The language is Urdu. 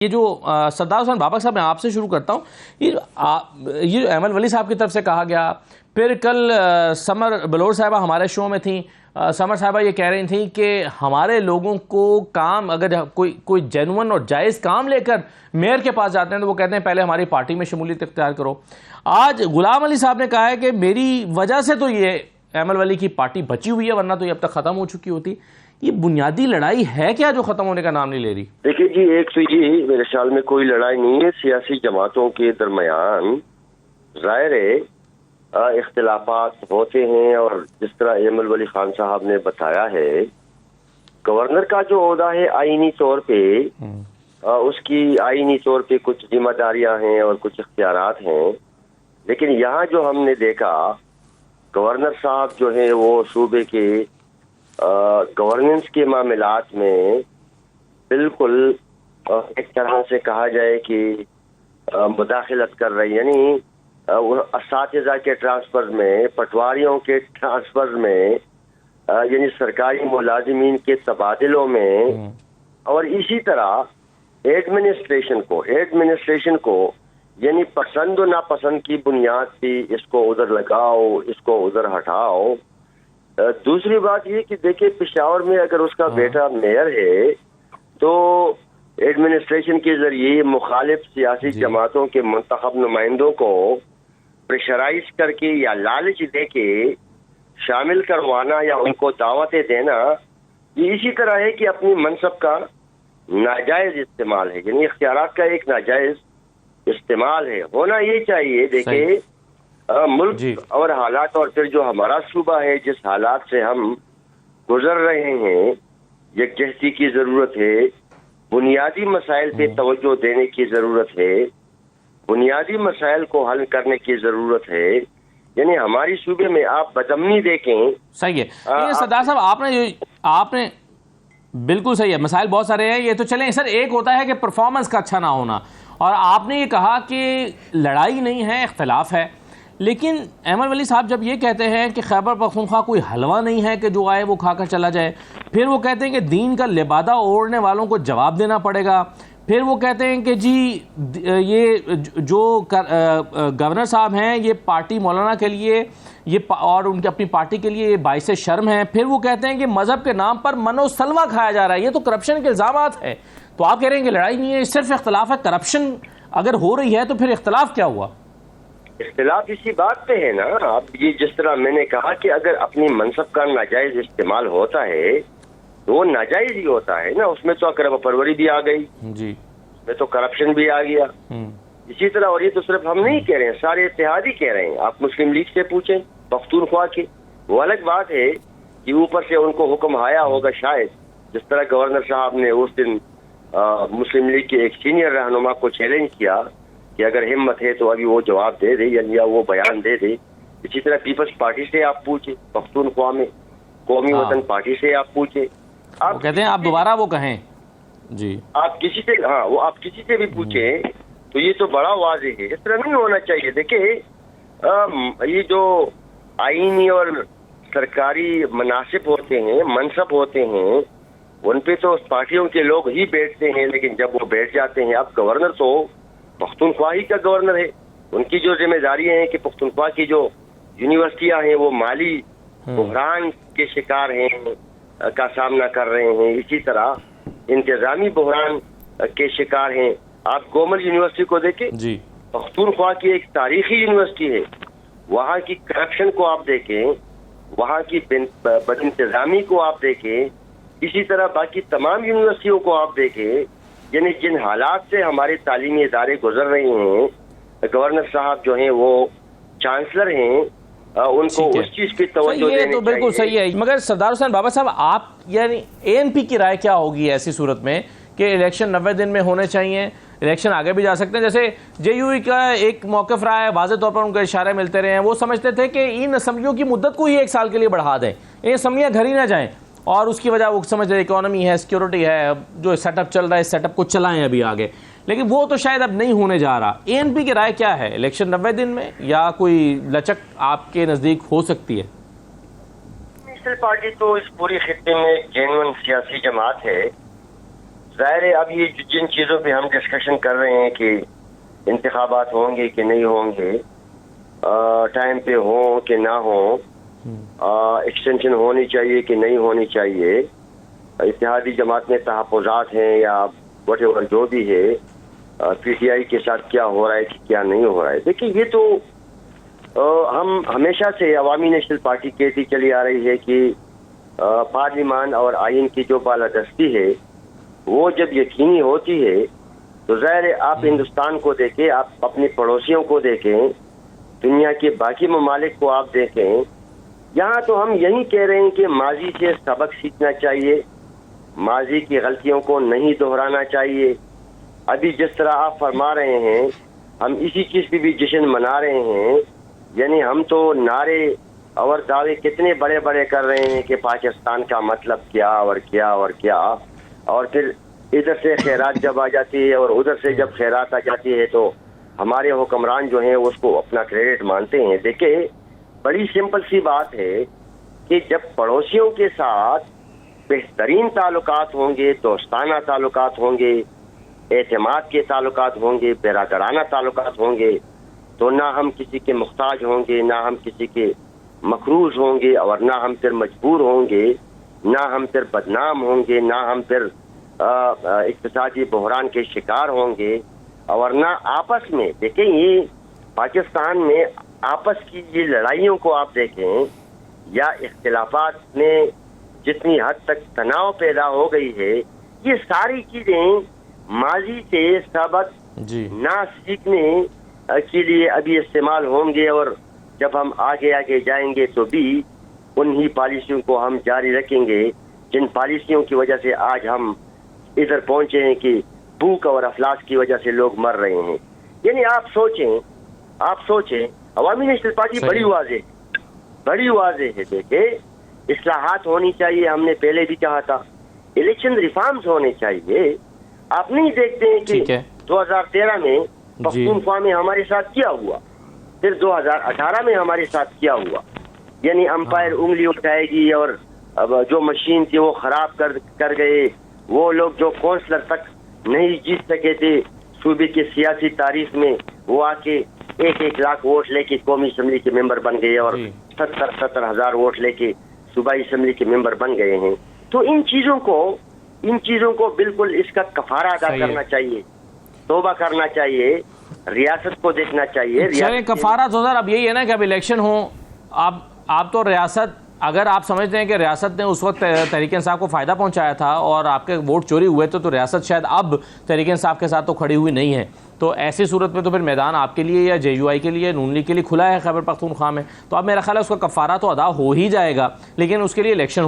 یہ جو سردار حسین بابک صاحب میں آپ سے شروع کرتا ہوں، یہ ایمل ولی صاحب کی طرف سے کہا گیا، پھر کل سمر بلور صاحبہ ہمارے شو میں تھیں، سمر صاحبہ یہ کہہ رہی تھیں کہ ہمارے لوگوں کو کام اگر کوئی جینون اور جائز کام لے کر میئر کے پاس جاتے ہیں تو وہ کہتے ہیں پہلے ہماری پارٹی میں شمولیت اختیار کرو۔ آج غلام علی صاحب نے کہا ہے کہ میری وجہ سے تو یہ ایمل ولی کی پارٹی بچی ہوئی ہے، ورنہ تو یہ اب تک ختم ہو چکی ہوتی۔ یہ بنیادی لڑائی ہے کیا جو ختم ہونے کا نام نہیں لے رہی؟ دیکھیے جی، ایک تو یہ میرے خیال میں کوئی لڑائی نہیں ہے سیاسی جماعتوں کے درمیان، ظاہر ہے اختلافات ہوتے ہیں، اور جس طرح ایمل ولی خان صاحب نے بتایا ہے، گورنر کا جو عہدہ ہے آئینی طور پہ اس کی آئینی طور پہ کچھ ذمہ داریاں ہیں اور کچھ اختیارات ہیں، لیکن یہاں جو ہم نے دیکھا گورنر صاحب جو ہیں وہ صوبے کے گورننس کے معاملات میں بالکل ایک طرح سے کہا جائے کہ مداخلت کر رہی، یعنی اساتذہ کے ٹرانسفر میں، پٹواریوں کے ٹرانسفر میں، یعنی سرکاری ملازمین کے تبادلوں میں، اور اسی طرح ایڈمنسٹریشن کو یعنی پسند و ناپسند کی بنیاد پہ اس کو ادھر لگاؤ، اس کو ادھر ہٹاؤ۔ دوسری بات یہ کہ دیکھیں پشاور میں اگر اس کا بیٹا میئر ہے تو ایڈمنسٹریشن کے ذریعے مخالف سیاسی جماعتوں کے منتخب نمائندوں کو پریشرائز کر کے یا لالچ دے کے شامل کروانا یا ان کو دعوتیں دینا، یہ اسی طرح ہے کہ اپنی منصب کا ناجائز استعمال ہے، یعنی اختیارات کا ایک ناجائز استعمال ہے۔ ہونا یہ چاہیے دیکھیں ملک اور حالات، اور پھر جو ہمارا صوبہ ہے جس حالات سے ہم گزر رہے ہیں، یکجہتی کی ضرورت ہے، بنیادی مسائل پہ توجہ دینے کی ضرورت ہے، بنیادی مسائل کو حل کرنے کی ضرورت ہے۔ یعنی ہماری صوبے میں آپ بدامنی دیکھیں۔ صحیح ہے سردار صاحب، آپ نے بالکل صحیح ہے، مسائل بہت سارے ہیں، یہ تو چلیں سر، ایک ہوتا ہے کہ پرفارمنس کا اچھا نہ ہونا، اور آپ نے یہ کہا کہ لڑائی نہیں ہے، اختلاف ہے، لیکن ایمل ولی صاحب جب یہ کہتے ہیں کہ خیبر پختونخوا کوئی حلوہ نہیں ہے کہ جو آئے وہ کھا کر چلا جائے، پھر وہ کہتے ہیں کہ دین کا لبادہ اوڑھنے والوں کو جواب دینا پڑے گا، پھر وہ کہتے ہیں کہ جی یہ جو گورنر صاحب ہیں یہ پارٹی مولانا کے لیے اور ان کی اپنی پارٹی کے لیے یہ باعث شرم ہے، پھر وہ کہتے ہیں کہ مذہب کے نام پر من و سلوہ کھایا جا رہا ہے، یہ تو کرپشن کے الزامات ہیں۔ تو آپ کہہ رہے ہیں کہ لڑائی نہیں ہے، صرف اختلاف ہے، کرپشن اگر ہو رہی ہے تو پھر اختلاف کیا ہوا؟ اختلاف اسی بات پہ ہے نا، اب یہ جس طرح میں نے کہا کہ اگر اپنی منصب کا ناجائز استعمال ہوتا ہے تو وہ ناجائز ہی ہوتا ہے نا، اس میں تو اقرب پروری بھی آ گئی، جی اس میں تو کرپشن بھی آ گیا۔ اسی طرح، اور یہ تو صرف ہم نہیں کہہ رہے ہیں، سارے اتحادی کہہ رہے ہیں، آپ مسلم لیگ سے پوچھیں، پختونخوا کے، وہ الگ بات ہے کہ اوپر سے ان کو حکم آیا ہوگا شاید، جس طرح گورنر صاحب نے اس دن مسلم لیگ کے ایک سینئر رہنما کو چیلنج کیا کہ اگر ہمت ہے تو ابھی وہ جواب دے دے یا وہ بیان دے دے۔ اسی طرح پیپلز پارٹی سے آپ پوچھیں، پختونخوا میں قومی وطن پارٹی سے آپ پوچھیں، آپ کہتے ہیں آپ دوبارہ وہ کہیں، جی آپ کسی سے، ہاں وہ آپ کسی سے بھی پوچھیں تو یہ تو بڑا واضح ہے، اس طرح نہیں ہونا چاہیے۔ دیکھیں یہ جو آئینی اور سرکاری مناصب ہوتے ہیں، منصب ہوتے ہیں، ان پہ تو پارٹیوں کے لوگ ہی بیٹھتے ہیں، لیکن جب وہ بیٹھ جاتے ہیں، اب گورنر تو پختونخوا ہی کا گورنر ہے، ان کی جو ذمہ داریاں ہیں کہ پختونخوا کی جو یونیورسٹیاں ہیں وہ مالی بحران کے شکار ہیں، کا سامنا کر رہے ہیں، اسی طرح انتظامی بحران کے شکار ہیں۔ آپ گومل یونیورسٹی کو دیکھیں، جی پختونخوا کی ایک تاریخی یونیورسٹی ہے، وہاں کی کرپشن کو آپ دیکھیں، وہاں کی بد انتظامی کو آپ دیکھیں، اسی طرح باقی تمام یونیورسٹیوں کو آپ دیکھیں، یعنی جن حالات سے ہمارے تعلیمی ادارے گزر رہے ہیں، گورنر صاحب جو ہیں وہ چانسلر ہیں، ان کو اس چیز کی توجہ دینی چاہیے۔ یہ تو بالکل صحیح ہے، مگر سردار حسین بابک صاحب، آپ یعنی اے این پی کی رائے کیا ہوگی ایسی صورت میں کہ الیکشن 90 دن میں ہونے چاہیے، الیکشن آگے بھی جا سکتے ہیں؟ جیسے جے یو ای کا ایک موقف رہا ہے، واضح طور پر ان کے اشارے ملتے رہے ہیں، وہ سمجھتے تھے کہ ان اسمبلیوں کی مدت کو ہی 1 سال کے لیے بڑھا دیں، یہ اسمبلیاں گھر ہی نہ جائیں، اور اس کی وجہ وہ سمجھ رہے اکانومی ہے، سیکیورٹی ہے، جو سیٹ اپ چل رہا ہے اس سیٹ اپ کو چلائیں ابھی آگے، لیکن وہ تو شاید اب نہیں ہونے جا رہا۔ اے این پی کی رائے کیا ہے، الیکشن 90 دن میں یا کوئی لچک آپ کے نزدیک ہو سکتی ہے؟ نیشنل پارٹی تو اس پوری خطے میں ایک جینوئن سیاسی جماعت ہے، ظاہر ہے اب یہ جن چیزوں پہ ہم ڈسکشن کر رہے ہیں کہ انتخابات ہوں گے کہ نہیں ہوں گے، ٹائم پہ ہوں کہ نہ ہوں، ایکسٹینشن ہونی چاہیے کہ نہیں ہونی چاہیے، اتحادی جماعت میں تحفظات ہیں یا واٹ ایور جو بھی ہے، پی ٹی آئی کے ساتھ کیا ہو رہا ہے کہ کیا نہیں ہو رہا ہے. دیکھیے یہ تو ہم ہمیشہ سے عوامی نیشنل پارٹی کہتی چلی آ رہی ہے کہ پارلیمان اور آئین کی جو بالادستی ہے وہ جب یقینی ہوتی ہے تو ظاہر ہے آپ ہندوستان کو دیکھیں، آپ اپنے پڑوسیوں کو دیکھیں، دنیا کے باقی ممالک کو آپ دیکھیں، یہاں تو ہم یہی کہہ رہے ہیں کہ ماضی سے سبق سیکھنا چاہیے، ماضی کی غلطیوں کو نہیں دہرانا چاہیے. ابھی جس طرح آپ فرما رہے ہیں ہم اسی چیز پہ بھی جشن منا رہے ہیں، یعنی ہم تو نعرے اور دعوے کتنے بڑے بڑے کر رہے ہیں کہ پاکستان کا مطلب کیا اور کیا اور کیا، اور پھر ادھر سے خیرات جب آ جاتی ہے اور ادھر سے جب خیرات آ جاتی ہے تو ہمارے حکمران جو ہیں اس کو اپنا کریڈٹ مانتے ہیں. دیکھیں بڑی سمپل سی بات ہے کہ جب پڑوسیوں کے ساتھ بہترین تعلقات ہوں گے، دوستانہ تعلقات ہوں گے، اعتماد کے تعلقات ہوں گے، برادرانہ تعلقات ہوں گے، تو نہ ہم کسی کے محتاج ہوں گے، نہ ہم کسی کے مقروض ہوں گے، اور نہ ہم پھر مجبور ہوں گے، نہ ہم پھر بدنام ہوں گے، نہ ہم پھر اقتصادی بحران کے شکار ہوں گے، اور نہ آپس میں دیکھیں یہ پاکستان میں آپس کی یہ لڑائیوں کو آپ دیکھیں یا اختلافات میں جتنی حد تک تناؤ پیدا ہو گئی ہے، یہ ساری چیزیں ماضی سے سبق نہ سیکھنے کے لیے ابھی استعمال ہوں گے، اور جب ہم آگے آگے جائیں گے تو بھی انہی پالیسیوں کو ہم جاری رکھیں گے جن پالیسیوں کی وجہ سے آج ہم ادھر پہنچے ہیں کہ بھوک اور افلاس کی وجہ سے لوگ مر رہے ہیں. یعنی آپ سوچیں عوامی نیشنل پارٹی بڑی واضح ہے. دیکھیں اصلاحات ہونی چاہیے، ہم نے پہلے بھی کہا تھا، الیکشن ریفارمز ہونے چاہیے. آپ نہیں دیکھتے ہیں کہ 2013 میں پختونخوا میں ہمارے ساتھ کیا ہوا، پھر 2018 میں ہمارے ساتھ کیا ہوا. یعنی امپائر انگلی اٹھائے گی اور جو مشین تھی وہ خراب کر گئے، وہ لوگ جو کونسلر تک نہیں جیت سکے تھے صوبے کی سیاسی تاریخ میں، وہ آ کے 1 لاکھ ووٹ لے کے قومی اسمبلی کے ممبر بن گئے اور 70 ہزار ووٹ لے کے صوبائی اسمبلی کے ممبر بن گئے ہیں. تو ان چیزوں کو بالکل اس کا کفارہ ادا کرنا چاہیے، توبہ کرنا چاہیے، ریاست کو دیکھنا چاہیے. کفارہ تو سر اب یہی ہے نا کہ اب الیکشن ہو، آپ تو ریاست، اگر آپ سمجھتے ہیں کہ ریاست نے اس وقت تحریک انصاف کو فائدہ پہنچایا تھا اور آپ کے ووٹ چوری ہوئے تو ریاست شاید اب تحریک انصاف کے ساتھ تو کھڑی ہوئی نہیں ہے، تو ایسی صورت میں تو پھر میدان آپ کے لیے یا جے یو آئی کے لیے، نون لیگ کے لیے کھلا ہے خیبر پختونخوا میں. تو اب میرا خیال ہے اس کا کفارہ تو ادا ہو ہی جائے گا، لیکن اس کے لیے الیکشن ہو